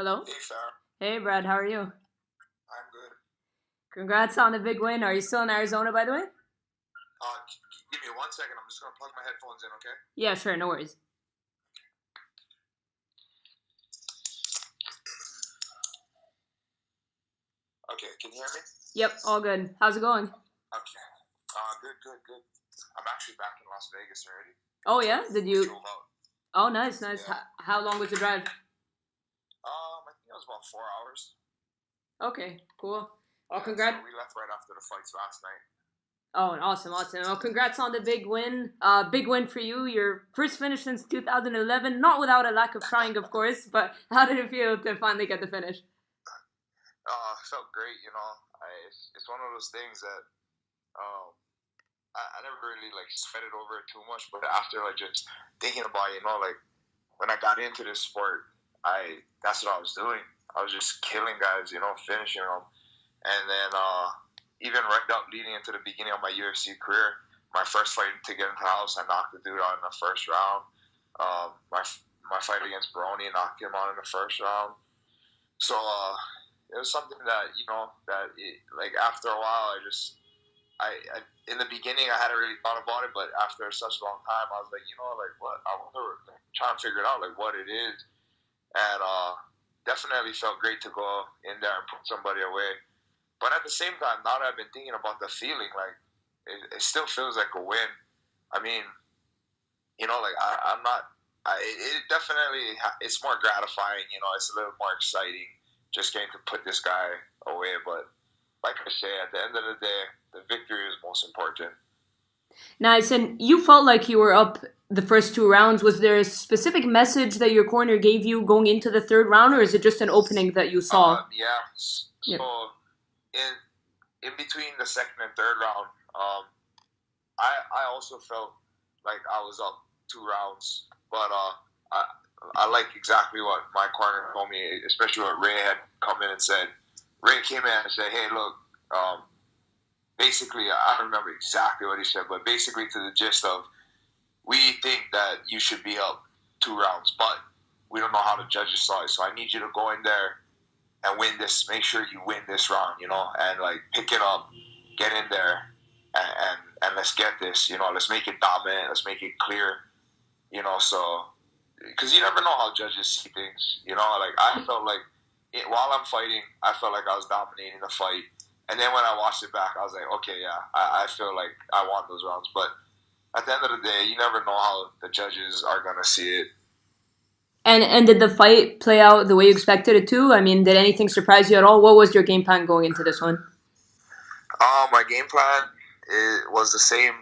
Hello? Hey, Farah. Hey, Brad, how are you? I'm good. Congrats on the big win. Are you still in Arizona, by the way? Give me 1 second. I'm just going to plug my headphones in, okay? Yeah, sure, no worries. Okay, can you hear me? Yep, all good. How's it going? Okay. Good. I'm actually back in Las Vegas already. Oh, yeah? Did We you? drove out. Oh, nice. Yeah. How long was the drive? I think it was about 4 hours. Okay, cool. Oh, Yeah, congrats. so we left right after the fights last night. Oh, awesome. Well, congrats on the big win. Big win for you. Your first finish since 2011. Not without a lack of trying, of course, but how did it feel to finally get the finish? It felt great, you know. It's one of those things that um, I never really like sweat it over too much, but after like just thinking about it, you know, like when I got into this sport, that's what I was doing. I was just killing guys, you know, finishing them. And then even right up leading into the beginning of my UFC career, my first fight to get into the house, I knocked the dude out in the first round. My fight against Baroni, knocked him out in the first round. So it was something that, you know, like after a while, I in the beginning I hadn't really thought about it, but after such a long time, I was like, you know, like what? I wonder, like, trying to figure it out, like what it is, and definitely felt great to go in there and put somebody away. But at the same time, now that I've been thinking about the feeling, like it still feels like a win. I mean, you know, like I'm not. It definitely it's more gratifying. You know, it's a little more exciting just getting to put this guy away. But like I say, at the end of the day, the victory is most important. Nice. And you felt like you were up the first two rounds. Was there a specific message that your corner gave you going into the third round, or is it just an opening that you saw? Yeah. Yep. So in in between the second and third round, I also felt like I was up 2 rounds, but I like exactly what my corner told me, especially what Ray had come in and said. Ray came in and said, "Hey, look, basically, I don't remember exactly what he said, but basically to the gist of, we think that you should be up 2 rounds, but we don't know how the judges saw it, so I need you to go in there and win this. Make sure you win this round, you know, and like pick it up, get in there, and let's get this, you know, let's make it dominant, let's make it clear, you know, so because you never know how judges see things, you know, like I felt like while I'm fighting, I felt like I was dominating the fight, and then when I watched it back, I was like, okay, yeah, I feel like I won those rounds, but at the end of the day, you never know how the judges are gonna see it. And did the fight play out the way you expected it to? I mean, did anything surprise you at all? What was your game plan going into this one? My game plan was the same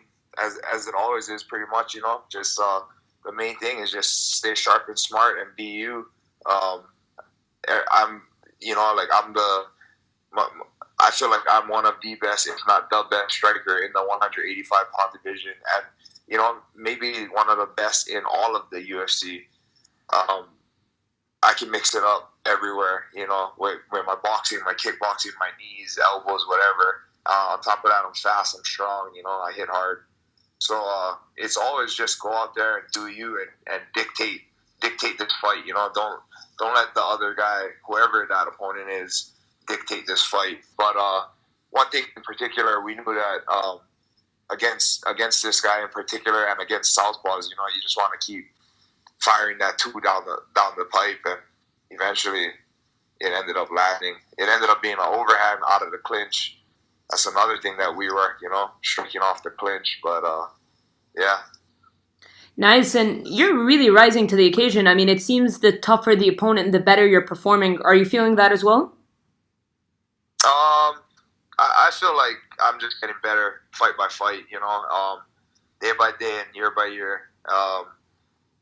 as it always is, pretty much. You know, just the main thing is just stay sharp and smart and be you. Um, I'm, you know, like I feel like I'm one of the best, if not the best striker in the 185-pound division, and you know, maybe one of the best in all of the UFC. Um, I can mix it up everywhere, you know, with my boxing, my kickboxing, my knees, elbows, whatever. On top of that, I'm fast, I'm strong, you know, I hit hard. So it's always just go out there and do you and dictate this fight. You know, don't let the other guy, whoever that opponent is, dictate this fight. But one thing in particular, we knew that against this guy in particular and against southpaws, you know, you just want to keep firing that two down the pipe, and eventually it ended up landing. It ended up being an overhand out of the clinch. That's another thing that we were, you know, streaking off the clinch. But yeah. Nice, and you're really rising to the occasion. I mean, it seems the tougher the opponent, the better you're performing. Are you feeling that as well? I feel like I'm just getting better fight by fight. You know, day by day and year by year.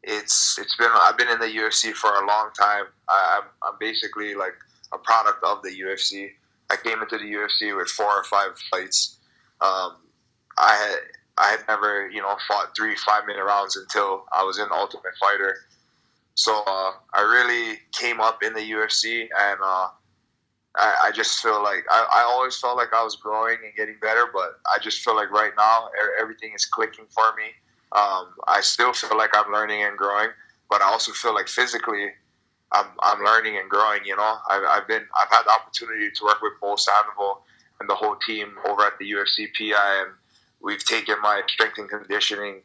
It's been I've been in the UFC for a long time. I'm basically like a product of the UFC. I came into the UFC with 4 or 5 fights. Um, I had I had never, you know, fought 3 5-minute rounds until I was in the Ultimate Fighter. So I really came up in the UFC, and I just feel like I always felt like I was growing and getting better, but I just feel like right now everything is clicking for me. I still feel like I'm learning and growing, but I also feel like physically I'm learning and growing. You know, I've had the opportunity to work with Bo Sandoval and the whole team over at the UFC PI, and we've taken my strength and conditioning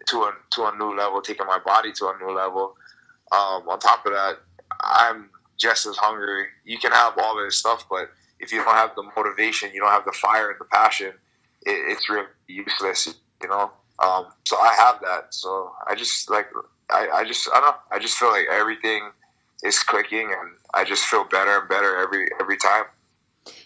to a new level, taken my body to a new level. On top of that, I'm just as hungry. You can have all this stuff, but if you don't have the motivation, you don't have the fire and the passion, it's really useless. You know. So I have that. So I just like I don't know. I just feel like everything is clicking, and I just feel better and better every time.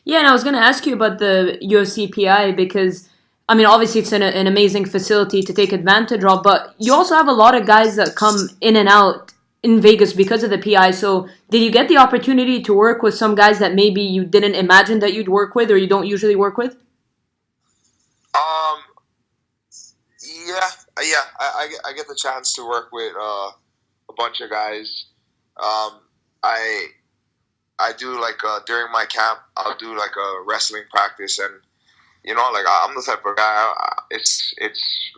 Yeah, and I was going to ask you about the UFC PI because, I mean, obviously it's an amazing facility to take advantage of, but you also have a lot of guys that come in and out in Vegas because of the PI. So did you get the opportunity to work with some guys that maybe you didn't imagine that you'd work with or you don't usually work with? Um, yeah, I get the chance to work with a bunch of guys. I do like during my camp, I'll do like a wrestling practice, and you know, like I'm the type of guy. It's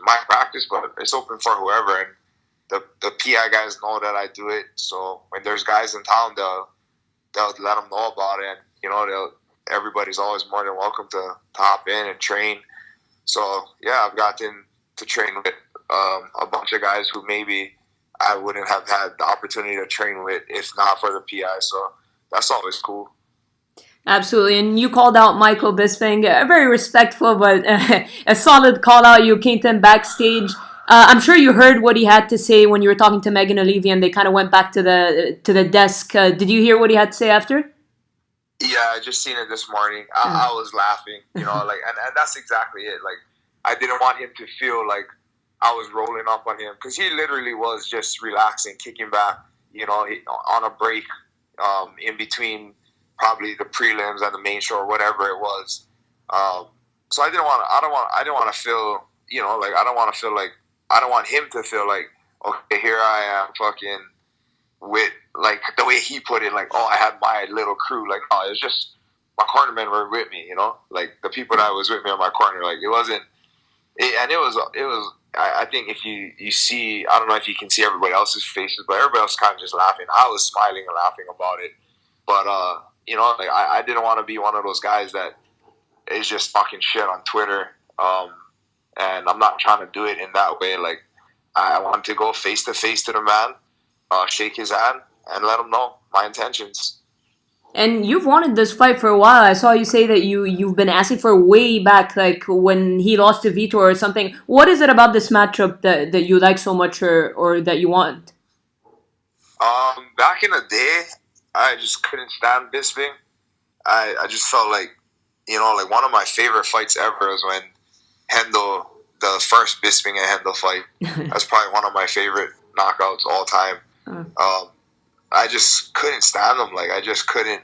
my practice, but it's open for whoever, and the PI guys know that I do it. So when there's guys in town, they'll let them know about it. And, you know, everybody's always more than welcome to hop in and train. So yeah, I've gotten to train with a bunch of guys who maybe I wouldn't have had the opportunity to train with if not for the PI. So that's always cool. Absolutely, and you called out Michael Bisping, very respectful, but a solid call out. You came to him backstage. I'm sure you heard what he had to say when you were talking to Megan O'Leary, and they kind of went back to the desk. Did you hear what he had to say after? Yeah, I just seen it this morning. I was laughing, you know, like, and that's exactly it. Like, I didn't want him to feel like I was rolling up on him because he literally was just relaxing, kicking back, you know, on a break in between probably the prelims and the main show or whatever it was. So I didn't want to feel, you know, like I don't want him to feel like, okay, here I am, fucking with like the way he put it, like, oh, I had my little crew, like, oh, it was just my cornermen were with me, you know, like the people that was with me on my corner, like it wasn't, and it was. I think if you see, I don't know if you can see everybody else's faces, but everybody else kind of just laughing. I was smiling and laughing about it, but you know, like I didn't want to be one of those guys that is just talking shit on Twitter, and I'm not trying to do it in that way. Like I want to go face to face to the man, shake his hand, and let him know my intentions. And you've wanted this fight for a while. I saw you say that you've been asking for way back, like when he lost to Vitor or something. What is it about this matchup that you like so much or that you want? Back in the day, I just couldn't stand Bisping. I just felt like, you know, like one of my favorite fights ever was when Hendo, the first Bisping and Hendo fight. That's probably one of my favorite knockouts all time. I just couldn't stand him. Like I just couldn't.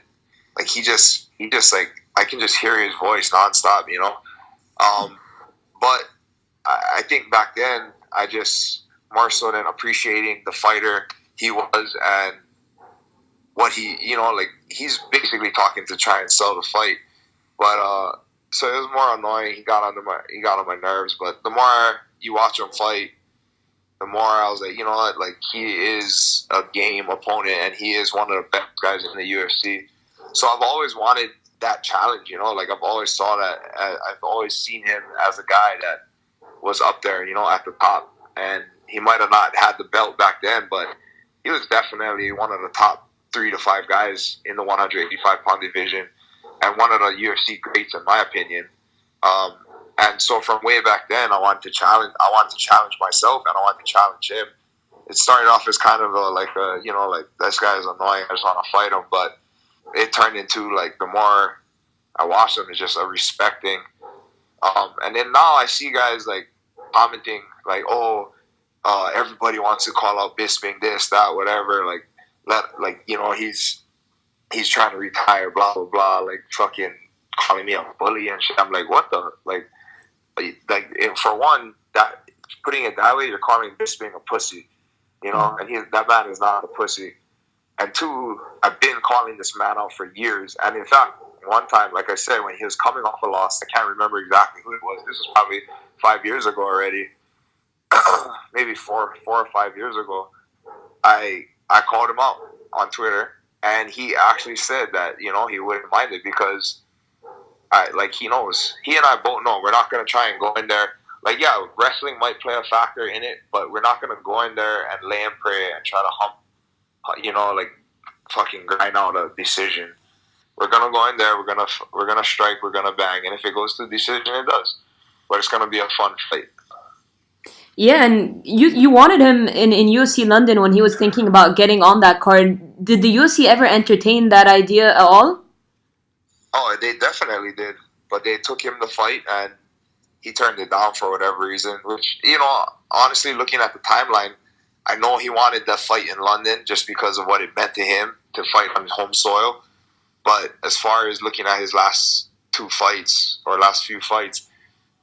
Like he just like I can just hear his voice nonstop. You know. But I think back then I just more so than appreciating the fighter he was and what he, you know, like he's basically talking to try and sell the fight. But so it was more annoying. He got on my nerves. But the more you watch him fight, the more I was like, you know what, like he is a game opponent and he is one of the best guys in the UFC. So I've always wanted that challenge, you know, like I've always saw that. I've always seen him as a guy that was up there, you know, at the top. And he might have not had the belt back then, but he was definitely one of the top 3 to 5 guys in the 185-pound division and one of the UFC greats, in my opinion. And so from way back then, I wanted to challenge myself, and I wanted to challenge him. It started off as kind of like you know, like this guy is annoying. I just want to fight him, but it turned into like the more I watched him, it's just a respecting. And then now I see guys like commenting like, oh, everybody wants to call out Bisping, this, that, whatever. Like you know, he's trying to retire, blah blah blah. Like fucking calling me a bully and shit. I'm like, what the like. For one, that putting it that way, you're calling Bisping a pussy, you know, and that man is not a pussy. And two, I've been calling this man out for years. And in fact, one time, like I said, when he was coming off a loss, I can't remember exactly who it was. This was probably 5 years ago already, maybe four or 5 years ago. I called him out. on Twitter, and he actually said that he wouldn't mind it because he knows. He and I both know we're not going to try and go in there. Like, yeah, wrestling might play a factor in it, but we're not going to go in there and lay and pray and try to like fucking grind out a decision. We're gonna go in there. We're gonna strike. We're gonna bang, and if it goes to decision, it does. But it's gonna be a fun fight. Yeah, and you wanted him in UFC London when he was thinking about getting on that card. Did the UFC ever entertain that idea at all? Oh, they definitely did, but they took him to fight, and he turned it down for whatever reason. Which honestly, looking at the timeline, I know he wanted that fight in London just because of what it meant to him to fight on home soil. But as far as looking at his last two fights or last few fights,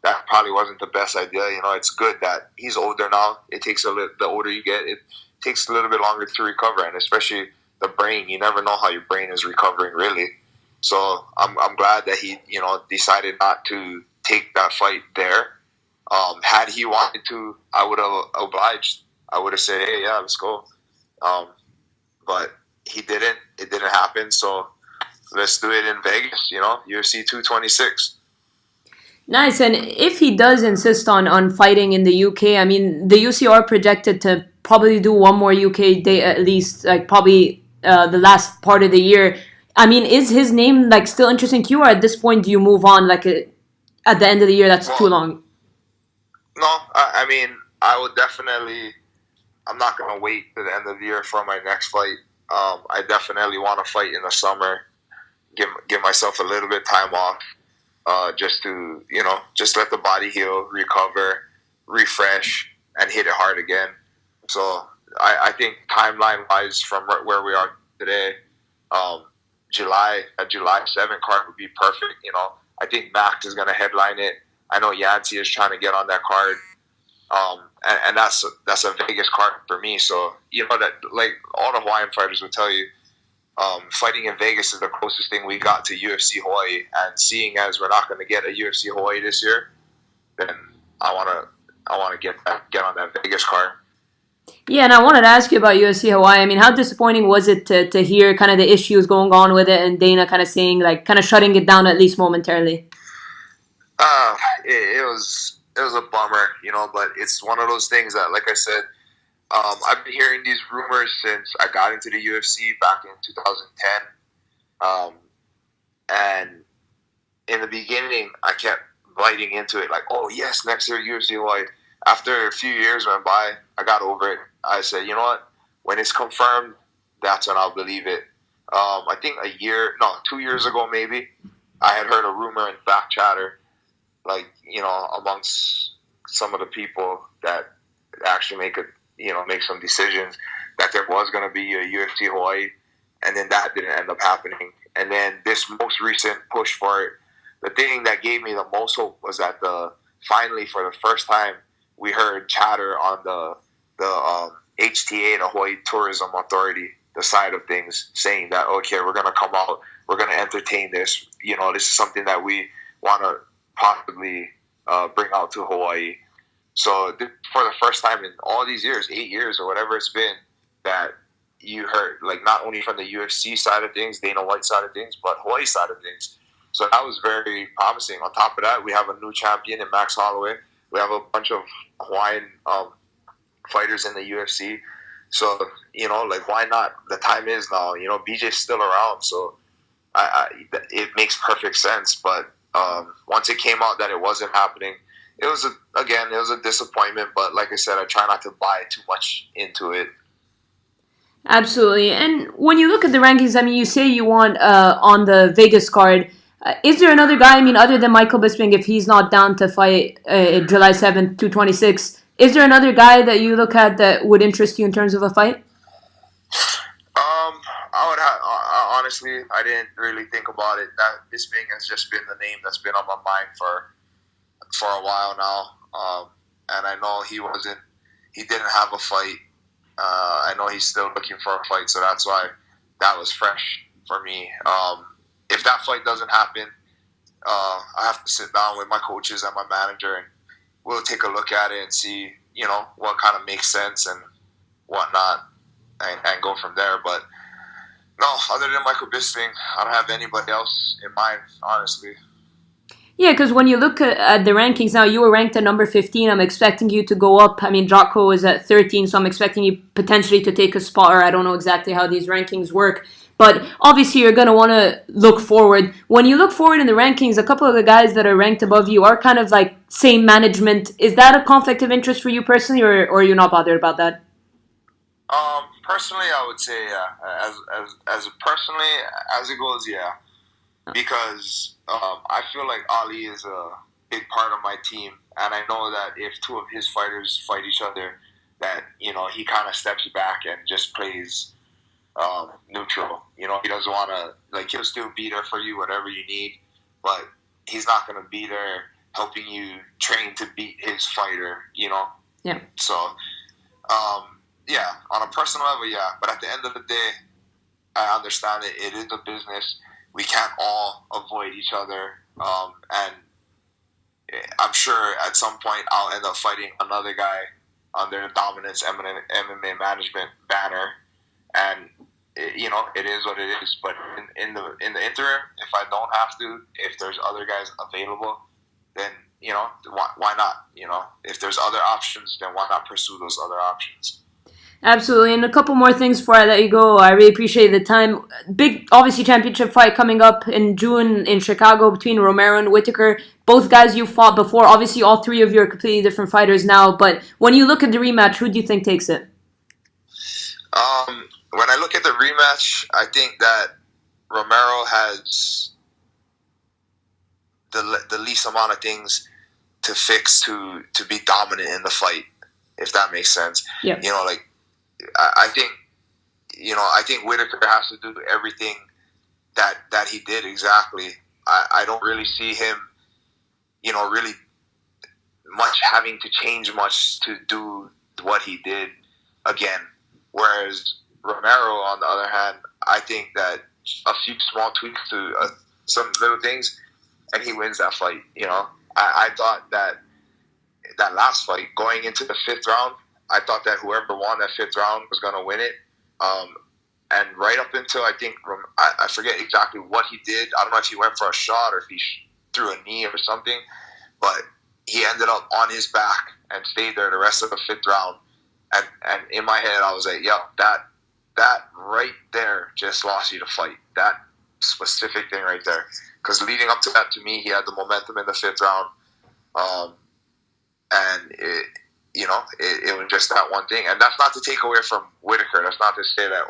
that probably wasn't the best idea. It's good that he's older now. It takes the older you get, it takes a little bit longer to recover, and especially the brain. You never know how your brain is recovering, really. So I'm glad that he decided not to take that fight there. Had he wanted to, I would have obliged. I would have said, hey, yeah, let's go. But he didn't. It didn't happen. So let's do it in Vegas, UFC 226. Nice. And if he does insist on fighting in the UK, I mean, the UFC are projected to probably do one more UK day at least, like probably the last part of the year. I mean, is his name like still interesting to you, or at this point do you move on? Like at the end of the year, that's too long. No, I mean, I would definitely. I'm not gonna wait to the end of the year for my next fight. I definitely want to fight in the summer. Give myself a little bit of time off, just to just let the body heal, recover, refresh, and hit it hard again. So I think timeline wise, from where we are today, a July 7 card would be perfect. I think Max is going to headline it. I know Yancy is trying to get on that card. And that's a Vegas card for me. So that, like all the Hawaiian fighters will tell you, fighting in Vegas is the closest thing we got to UFC Hawaii. And seeing as we're not going to get a UFC Hawaii this year, then I want to get on that Vegas card. Yeah, and I wanted to ask you about UFC Hawaii. I mean, how disappointing was it to hear kind of the issues going on with it, and Dana kind of saying, like, kind of shutting it down at least momentarily? It was a bummer, but it's one of those things that, like I said, I've been hearing these rumors since I got into the UFC back in 2010. And in the beginning, I kept biting into it like, oh, yes, next year UFC Hawaii. After a few years went by, I got over it. I said, you know what? When it's confirmed, that's when I'll believe it. I think 2 years ago maybe, I had heard a rumor and back chatter, like, amongst some of the people that actually make some decisions, that there was going to be a UFC Hawaii, and then that didn't end up happening. And then this most recent push for it, the thing that gave me the most hope was that finally, for the first time, we heard chatter on the HTA, the Hawaii Tourism Authority, the side of things, saying that, okay, we're going to come out, we're going to entertain this. This is something that we want to possibly bring out to Hawaii. So for the first time in all these years, 8 years or whatever it's been, that you heard, like, not only from the UFC side of things, Dana White side of things, but Hawaii side of things. So that was very promising. On top of that, we have a new champion in Max Holloway. We have a bunch of Hawaiian fighters in the UFC. So, like, why not? The time is now. BJ's still around, so it makes perfect sense. But once it came out that it wasn't happening, it was a disappointment. But like I said, I try not to buy too much into it. Absolutely. And when you look at the rankings, I mean, you say you want on the Vegas card. Is there another guy, I mean, other than Michael Bisping, if he's not down to fight July 7th, 226, is there another guy that you look at that would interest you in terms of a fight? Honestly, I didn't really think about it. That Bisping has just been the name that's been on my mind for a while now. And I know he didn't have a fight. I know he's still looking for a fight, so that's why that was fresh for me. If that fight doesn't happen, I have to sit down with my coaches and my manager, and we'll take a look at it and see, what kind of makes sense and whatnot, and go from there. But No, other than Michael Bisping, I don't have anybody else in mind, honestly. Yeah, because when you look at the rankings now, you were ranked at number 15. I'm expecting you to go up. I mean, Jotko is at 13, so I'm expecting you potentially to take a spot, or I don't know exactly how these rankings work. But obviously, you're going to want to look forward. When you look forward in the rankings, a couple of the guys that are ranked above you are kind of like same management. Is that a conflict of interest for you personally, or are you not bothered about that? Personally, I would say as personally as it goes, yeah, because I feel like Ali is a big part of my team, and I know that if two of his fighters fight each other, that he kind of steps back and just plays neutral. He doesn't want to he'll still be there for you, whatever you need, but he's not going to be there helping you train to beat his fighter. Yeah. So yeah, on a personal level, yeah. But at the end of the day, I understand it. It is a business. We can't all avoid each other. And I'm sure at some point I'll end up fighting another guy under the Dominance MMA Management banner. And, it is what it is. But in the interim, if I don't have to, if there's other guys available, then, why not? If there's other options, then why not pursue those other options? Absolutely. And a couple more things before I let you go. I really appreciate the time. Big, obviously, championship fight coming up in June in Chicago between Romero and Whittaker. Both guys you fought before. Obviously, all three of you are completely different fighters now. But when you look at the rematch, who do you think takes it? When I look at the rematch, I think that Romero has the least amount of things to fix to be dominant in the fight, if that makes sense. Yeah. I think I think Whittaker has to do everything that he did exactly. I don't really see him, really much having to change much to do what he did again. Whereas Romero, on the other hand, I think that a few small tweaks to some little things, and he wins that fight. I thought that last fight, going into the fifth round, I thought that whoever won that fifth round was going to win it. And right up until I think, I forget exactly what he did. I don't know if he went for a shot or if he threw a knee or something, but he ended up on his back and stayed there the rest of the fifth round. And in my head, I was like, yep, that right there just lost you the fight. That specific thing right there. Because leading up to that, to me, he had the momentum in the fifth round. And it was just that one thing. And that's not to take away from Whittaker. That's not to say that,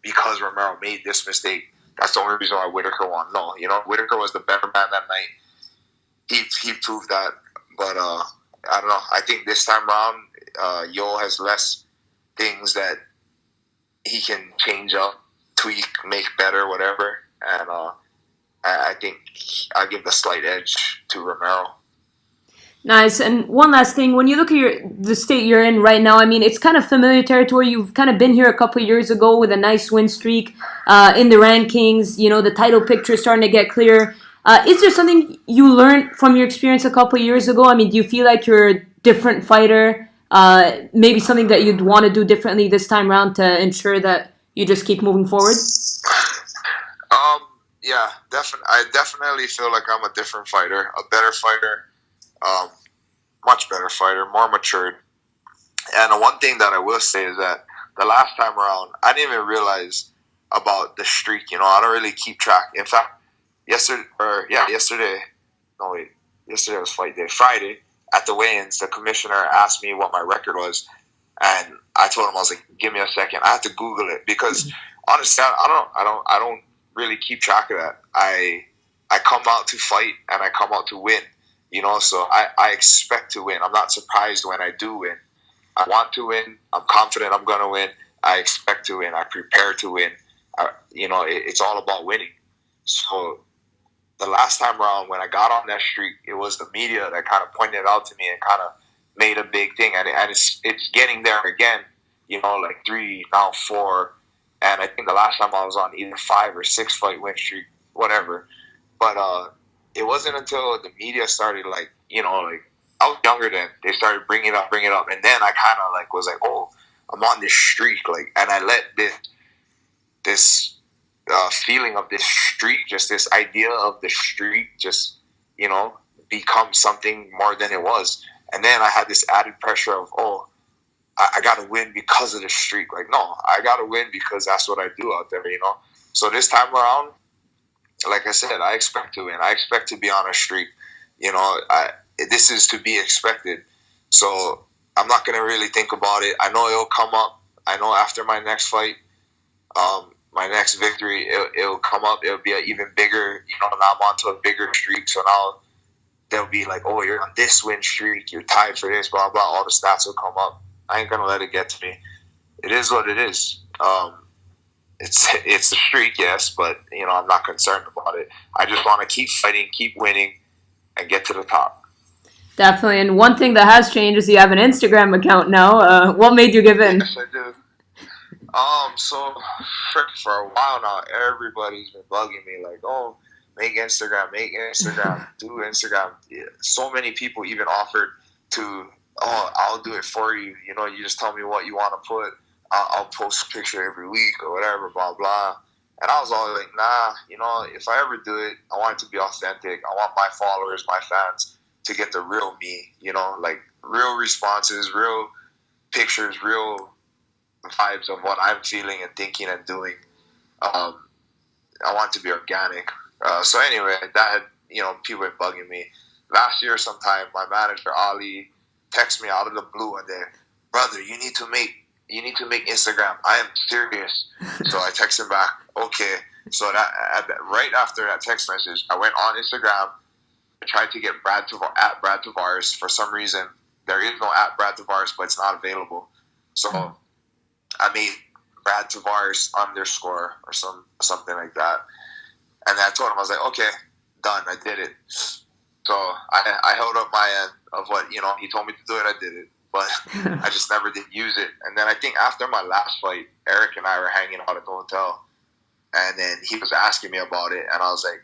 because Romero made this mistake, that's the only reason why Whittaker won. No, Whittaker was the better man that night. He proved that. But I don't know. I think this time around, Yo has less things that he can change up, tweak, make better, whatever. And I think I give the slight edge to Romero. Nice. And one last thing, when you look at the state you're in right now, I mean, it's kind of familiar territory. You've kind of been here a couple of years ago with a nice win streak in the rankings. The title picture is starting to get clear. Is there something you learned from your experience a couple of years ago? I mean, do you feel like you're a different fighter? Maybe something that you'd want to do differently this time around to ensure that you just keep moving forward? Yeah, definitely. I definitely feel like I'm a different fighter, a better fighter. Much better fighter, more matured. And the one thing that I will say is that the last time around, I didn't even realize about the streak. I don't really keep track. In fact, yesterday was fight day. Friday, at the weigh-ins, the commissioner asked me what my record was, and I told him, I was like, "Give me a second. I have to Google it," because honestly, I don't really keep track of that. I come out to fight and I come out to win. So I expect to win. I'm not surprised when I do win. I want to win. I'm confident I'm going to win. I expect to win. I prepare to win. It's all about winning. So the last time around when I got on that streak, it was the media that kind of pointed it out to me and kind of made a big thing. And it's getting there again, like 3, now 4. And I think the last time I was on either 5 or 6 fight win streak, whatever. But it wasn't until the media started, I was younger then. They started bringing it up, and then I kind of was like, oh, I'm on this streak, and I let this feeling of this streak, just this idea of the streak, just become something more than it was. And then I had this added pressure of, I got to win because of the streak. Like, no, I got to win because that's what I do out there, So this time around, like I said, I expect to win. I expect to be on a streak. This is to be expected. So I'm not going to really think about it. I know it'll come up. I know after my next fight, my next victory, it'll come up. It'll be an even bigger, now I'm onto a bigger streak. So now they'll be like, oh, you're on this win streak. You're tied for this, blah, blah. All the stats will come up. I ain't going to let it get to me. It is what it is. It's a streak, yes, but, I'm not concerned about it. I just want to keep fighting, keep winning, and get to the top. Definitely. And one thing that has changed is you have an Instagram account now. What made you give in? Yes, I do. So for a while now, everybody's been bugging me like, oh, make Instagram, do Instagram. Yeah. So many people even offered to, I'll do it for you. You just tell me what you want to put. I'll post a picture every week or whatever, blah, blah. And I was always like, nah, if I ever do it, I want it to be authentic. I want my followers, my fans to get the real me, like real responses, real pictures, real vibes of what I'm feeling and thinking and doing. I want it to be organic. So anyway, that had, people were bugging me. Last year sometime, my manager, Ali, texted me out of the blue one day, brother, you need to make Instagram. I am serious. So I texted him back, okay. So right after that text message, I went on Instagram. I tried to get at Brad Tavares. For some reason, there is no at Brad Tavares, but it's not available. So I made Brad Tavares _ or something like that. And then I told him, I was like, okay, done. I did it. So I held up my end of what, he told me to do it. I did it. But I just never did use it. And then I think after my last fight, Eric and I were hanging out at the hotel. And then he was asking me about it. And I was like,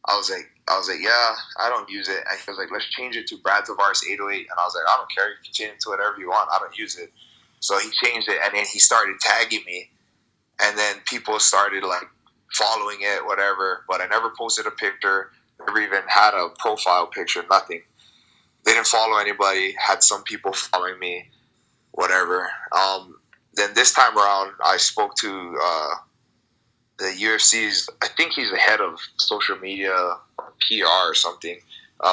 yeah, I don't use it. And he was like, let's change it to Brad Tavares 808. And I was like, I don't care. You can change it to whatever you want. I don't use it. So he changed it. And then he started tagging me. And then people started like following it, whatever. But I never posted a picture. Never even had a profile picture, nothing. They didn't follow anybody. Had some people following me, whatever. Then this time around, I spoke to the UFC's, I think he's the head of social media, or PR or something,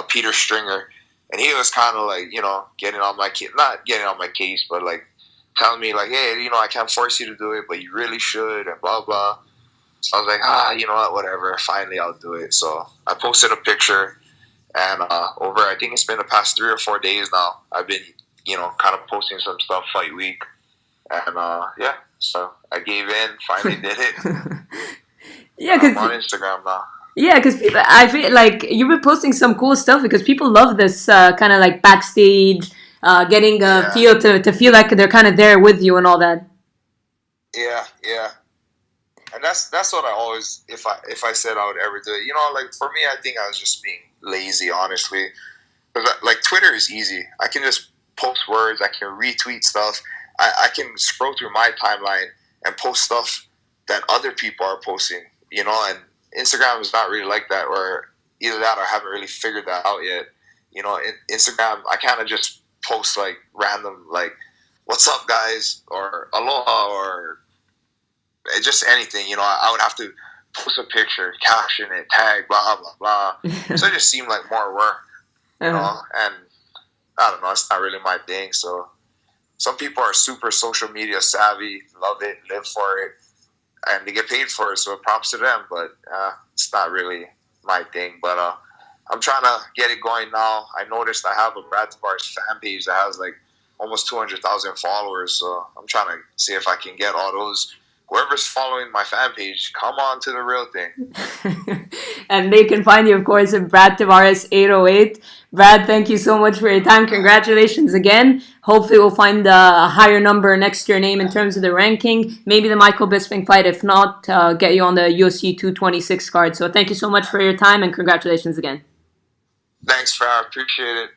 Peter Stringer. And he was kind of like, getting on my case, not getting on my case, but like telling me like, hey, I can't force you to do it, but you really should, and blah, blah. So I was like, you know what, whatever. Finally, I'll do it. So I posted a picture. And I think it's been the past 3 or 4 days now, I've been, kind of posting some stuff fight week. And, so I gave in, finally did it. Yeah, because I'm on Instagram now. Yeah, because I feel like you've been posting some cool stuff because people love this kind of like backstage, getting a feel to feel like they're kind of there with you and all that. Yeah. And that's what I always, if I said I would ever do it, like for me, I think I was just being lazy, honestly. Like Twitter is easy. I can just post words. I can retweet stuff. I can scroll through my timeline and post stuff that other people are posting, and Instagram is not really like that, or either that or I haven't really figured that out yet. Instagram, I kind of just post like random, like, what's up guys, or aloha, or just anything, I would have to post a picture, caption it, tag, blah, blah, blah. So it just seemed like more work, and I don't know, it's not really my thing. So some people are super social media savvy, love it, live for it, and they get paid for it, so props to them, but it's not really my thing. But I'm trying to get it going now. I noticed I have a Brad Tavares fan page that has like almost 200,000 followers, so I'm trying to see if I can get all those. Whoever's following my fan page, come on to the real thing. And they can find you, of course, at Brad Tavares 808. Brad, thank you so much for your time. Congratulations again. Hopefully we'll find a higher number next to your name in terms of the ranking. Maybe the Michael Bisping fight. If not, get you on the UFC 226 card. So thank you so much for your time and congratulations again. Thanks, Farah. Appreciate it.